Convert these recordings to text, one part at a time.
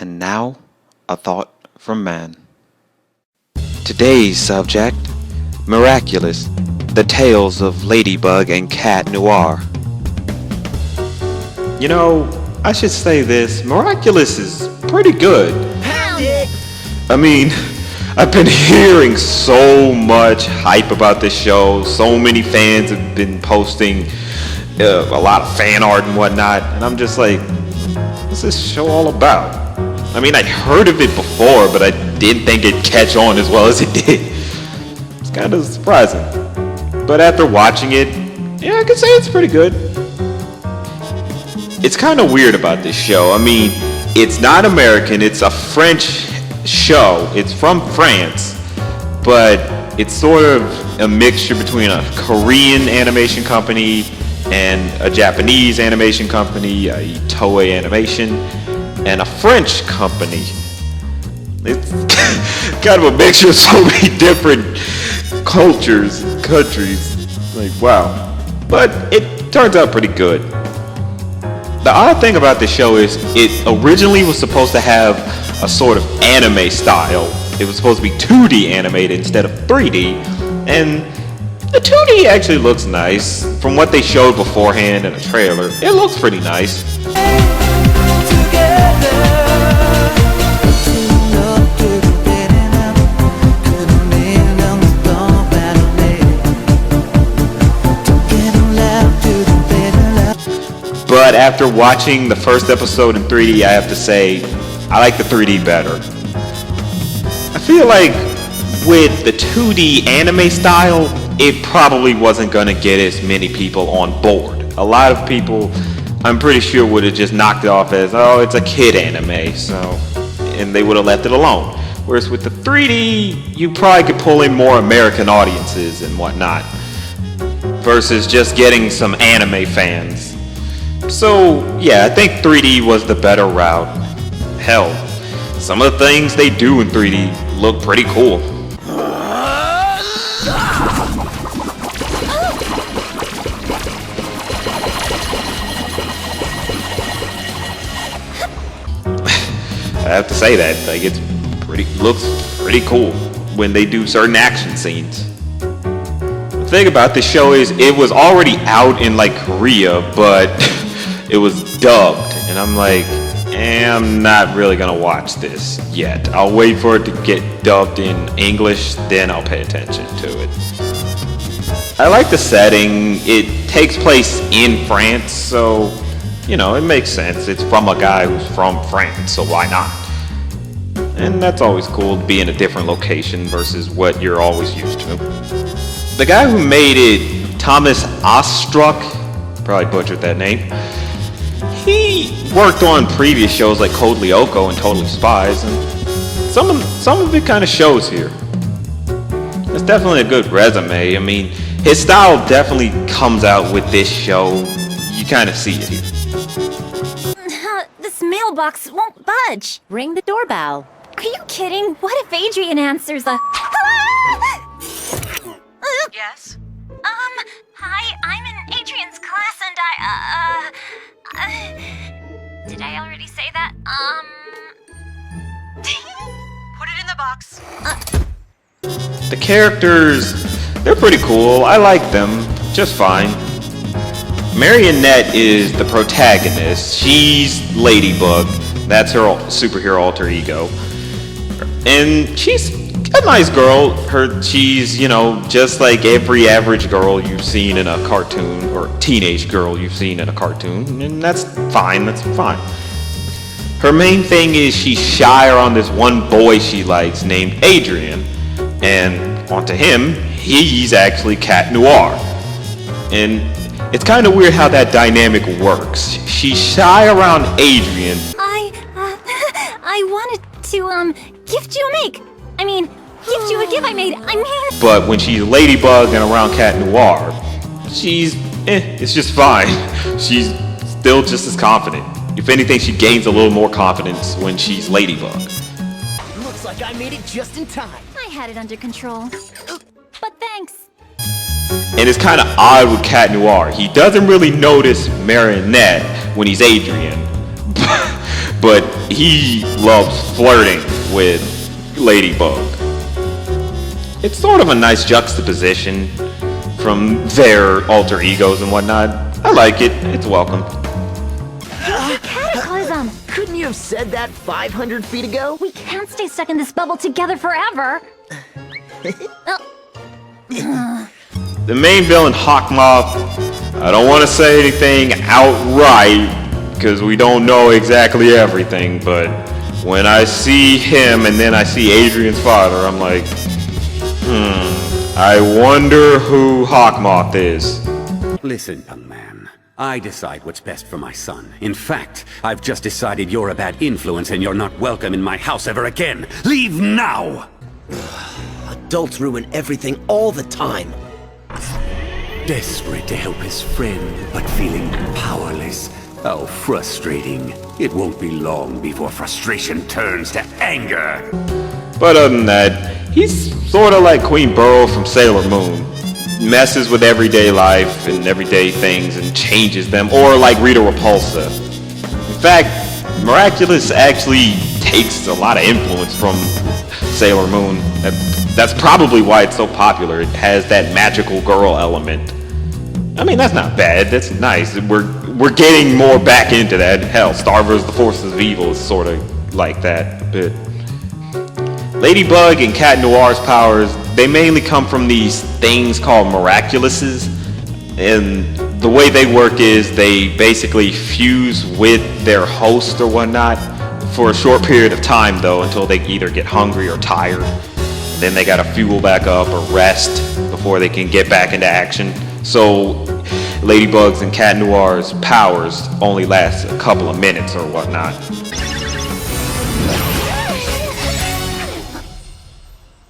And now, a thought from man. Today's subject, Miraculous, the tales of Ladybug and Cat Noir. You know, I should say this, Miraculous is pretty good. Pound it! I mean, I've been hearing so much hype about this show. So many fans have been posting a lot of fan art and whatnot. And I'm just like, what's this show all about? I mean, I'd heard of it before, but I didn't think it'd catch on as well as it did. It's kind of surprising. But after watching it, yeah, I can say it's pretty good. It's kind of weird about this show. I mean, it's not American, it's a French show. It's from France, but it's sort of a mixture between a Korean animation company and a Japanese animation company, Toei Animation, and a French company. It's kind of a mixture of so many different cultures, countries. Like, wow. But it turns out pretty good. The odd thing about this show is it originally was supposed to have a sort of anime style. It was supposed to be 2D animated instead of 3D, and the 2D actually looks nice. From what they showed beforehand in a trailer, it looks pretty nice. But after watching the first episode in 3D, I have to say, I like the 3D better. I feel like with the 2D anime style, it probably wasn't gonna get as many people on board. A lot of people, I'm pretty sure, would have just knocked it off as, oh, it's a kid anime, and they would have left it alone. Whereas with the 3D, you probably could pull in more American audiences and whatnot, versus just getting some anime fans. So, yeah, I think 3D was the better route. Hell, some of the things they do in 3D look pretty cool. I have to say that, like, looks pretty cool when they do certain action scenes. The thing about this show is it was already out in like Korea, but it was dubbed, and I'm like, I'm not really gonna watch this yet. I'll wait for it to get dubbed in English, then I'll pay attention to it. I like the setting. It takes place in France, so, you know, it makes sense. It's from a guy who's from France, so why not? And that's always cool to be in a different location versus what you're always used to. The guy who made it, Thomas Ostruck, probably butchered that name, he worked on previous shows like Code Lyoko and Totally Spies, and some of it kind of shows here. It's definitely a good resume. I mean, his style definitely comes out with this show. You kind of see it here. This mailbox won't budge. Ring the doorbell. Are you kidding? What if Adrian answers a... Yes? Hi, I'm in Adrian's class and did I already say that? Put it in the box. The characters, they're pretty cool. I like them just fine. Marionette is the protagonist. She's Ladybug. That's her superhero alter ego. And she's a nice girl. She's, you know, just like every average girl you've seen in a cartoon, or teenage girl you've seen in a cartoon, and that's fine, Her main thing is she's shy around this one boy she likes named Adrian, and onto him, he's actually Cat Noir. And it's kind of weird how that dynamic works. She's shy around Adrian. I wanted to, gift you a make. I mean, gift you a gift I made. But when she's Ladybug and around Cat Noir, it's just fine. She's still just as confident. If anything, she gains a little more confidence when she's Ladybug. Looks like I made it just in time. I had it under control. But thanks. And it's kind of odd with Cat Noir. He doesn't really notice Marionette when he's Adrian. but he loves flirting with Ladybug. It's sort of a nice juxtaposition from their alter egos and whatnot. I like it. It's welcome. Cataclysm! Couldn't you have said that 500 feet ago? We can't stay stuck in this bubble together forever. The main villain, Hawkmoth, I don't want to say anything outright because we don't know exactly everything, but when I see him and then I see Adrian's father, I'm like, I wonder who Hawkmoth is. Listen, young man. I decide what's best for my son. In fact, I've just decided you're a bad influence and you're not welcome in my house ever again. Leave now! Adults ruin everything all the time. Desperate to help his friend, but feeling powerless. How frustrating. It won't be long before frustration turns to anger. But other than that, he's sort of like Queen Burrow from Sailor Moon. Messes with everyday life and everyday things and changes them, or like Rita Repulsa. In fact, Miraculous actually takes a lot of influence from Sailor Moon. That's probably why it's so popular. It has that magical girl element. I mean, that's not bad. That's nice. We're getting more back into that. Hell, Star vs. the Forces of Evil is sort of like that. But Ladybug and Cat Noir's powers, they mainly come from these things called Miraculouses. And the way they work is they basically fuse with their host or whatnot for a short period of time, though, until they either get hungry or tired. Then they gotta fuel back up or rest before they can get back into action. So Ladybug's and Cat Noir's powers only last a couple of minutes or whatnot.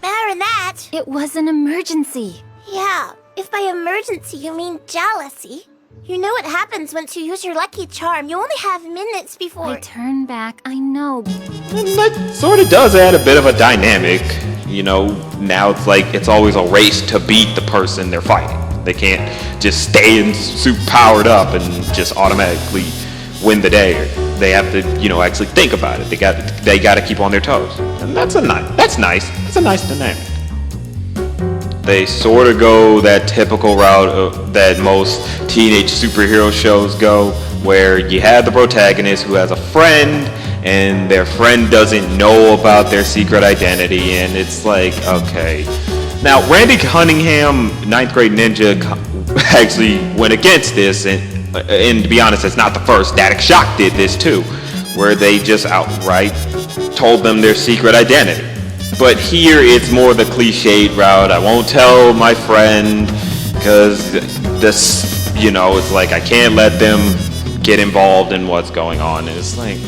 Better than that. It was an emergency. Yeah, if by emergency you mean jealousy. You know what happens once you use your lucky charm. You only have minutes before... I turn back, I know. And that sort of does add a bit of a dynamic. You know, now it's like it's always a race to beat the person they're fighting. They can't just stay and super powered up and just automatically win the day. They have to, you know, actually think about it. They got to keep on their toes. And that's nice. That's a nice dynamic. They sort of go that typical route that most teenage superhero shows go, where you have the protagonist who has a friend, and their friend doesn't know about their secret identity, and it's like, okay. Now, Randy Cunningham, 9th Grade Ninja, actually went against this, and to be honest, it's not the first. Static Shock did this too, where they just outright told them their secret identity. But here it's more the cliched route. I won't tell my friend because this, you know, it's like I can't let them get involved in what's going on. And it's like,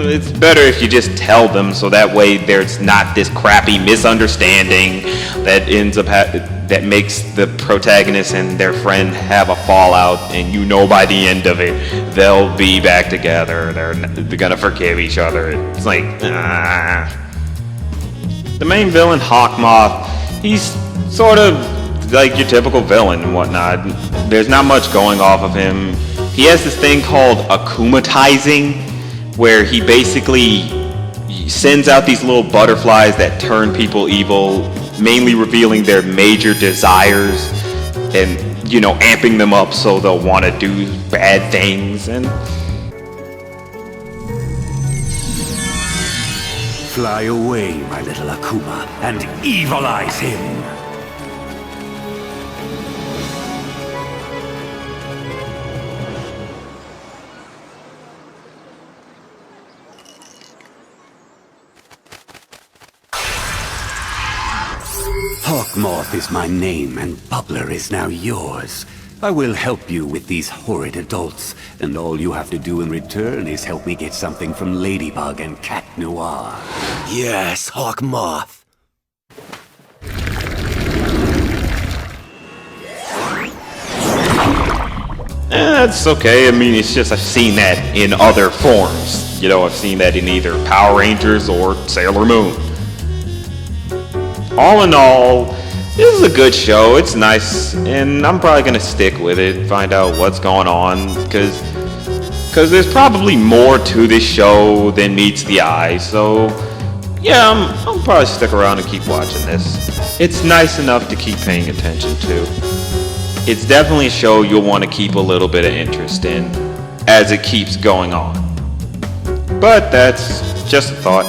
it's better if you just tell them so that way there's not this crappy misunderstanding that ends up that makes the protagonist and their friend have a fallout, and you know by the end of it they'll be back together. They're gonna forgive each other. It's like, The main villain, Hawkmoth, he's sort of like your typical villain and whatnot. There's not much going off of him. He has this thing called akumatizing, where he basically sends out these little butterflies that turn people evil, mainly revealing their major desires and, you know, amping them up so they'll want to do bad things. And Fly away, my little Akuma, and evilize him! Hawkmoth is my name, and Bubbler is now yours. I will help you with these horrid adults, and all you have to do in return is help me get something from Ladybug and Cat Noir. Yes, Hawkmoth. That's okay. I mean, it's just I've seen that in other forms. You know, I've seen that in either Power Rangers or Sailor Moon. All in all, this is a good show. It's nice, and I'm probably gonna stick with it, find out what's going on, because because there's probably more to this show than meets the eye, so yeah, I'll probably stick around and keep watching this. It's nice enough to keep paying attention to. It's definitely a show you'll want to keep a little bit of interest in as it keeps going on. But that's just a thought.